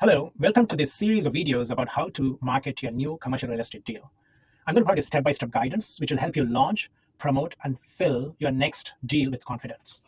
Hello, welcome to this series of videos about how to market your new commercial real estate deal. I'm going to provide a step-by-step guidance which will help you launch, promote, and fill your next deal with confidence.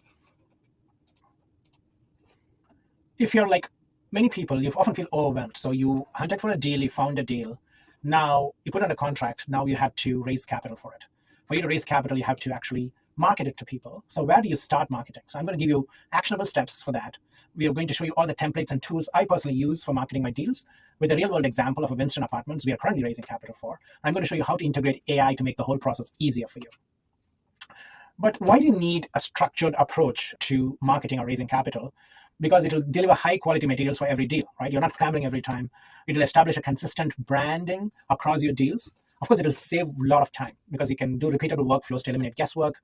If you're like many people, you often feel overwhelmed. So you hunted for a deal, you found a deal. Now you put on a contract, now you have to raise capital for it. For you to raise capital, you have to actually market it to people. So where do you start marketing? So I'm going to give you actionable steps for that. We are going to show you all the templates and tools I personally use for marketing my deals with a real world example of a Winston Apartments we are currently raising capital for. I'm going to show you how to integrate AI to make the whole process easier for you. But why do you need a structured approach to marketing or raising capital? Because it will deliver high quality materials for every deal, right? You're not scrambling every time. It will establish a consistent branding across your deals. Of course, it will save a lot of time because you can do repeatable workflows to eliminate guesswork.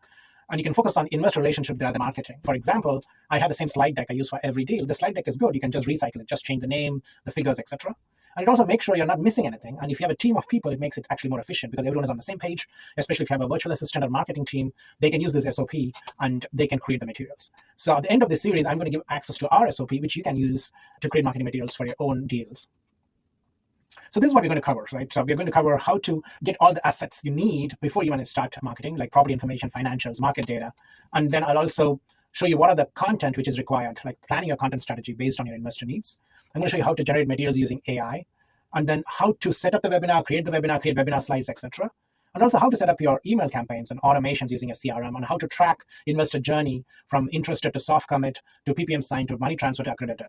And you can focus on investor relationship rather than marketing. For example, I have the same slide deck I use for every deal. The slide deck is good. You can just recycle it, just change the name, the figures, etc. And it also makes sure you're not missing anything. And if you have a team of people, it makes it actually more efficient because everyone is on the same page, especially if you have a virtual assistant or marketing team, they can use this SOP and they can create the materials. So at the end of this series, I'm going to give access to our SOP, which you can use to create marketing materials for your own deals. So this is what we're going to cover, right? So we're going to cover how to get all the assets you need before you want to start marketing, like property information, financials, market data. And then I'll also show you what are the content which is required, like planning your content strategy based on your investor needs. I'm going to show you how to generate materials using AI, and then how to set up the webinar, create webinar slides, etc. And also how to set up your email campaigns and automations using a CRM, and how to track investor journey from interested to soft commit to PPM sign to money transfer to accredited.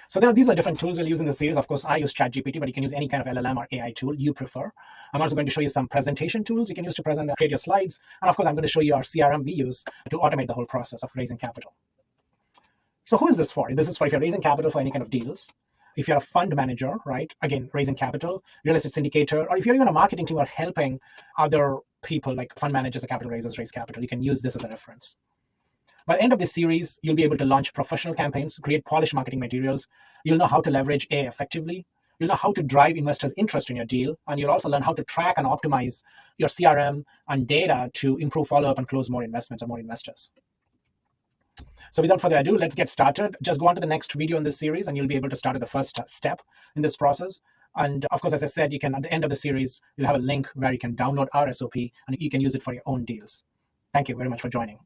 So these are different tools we'll use in this series. Of course, I use ChatGPT, but you can use any kind of LLM or AI tool you prefer. I'm also going to show you some presentation tools you can use to create your slides. And of course, I'm going to show you our CRM we use to automate the whole process of raising capital. So who is this for? This is for if you're raising capital for any kind of deals. If you're a fund manager, right? Again, raising capital, real estate syndicator, or if you're even a marketing team or helping other people like fund managers or capital raisers raise capital, you can use this as a reference. By the end of this series, you'll be able to launch professional campaigns, create polished marketing materials. You'll know how to leverage AI effectively. You'll know how to drive investors' interest in your deal. And you'll also learn how to track and optimize your CRM and data to improve follow-up and close more investments or more investors. So without further ado, let's get started. Just go on to the next video in this series, and you'll be able to start at the first step in this process. And of course, as I said, you can, at the end of the series, you'll have a link where you can download our SOP, and you can use it for your own deals. Thank you very much for joining.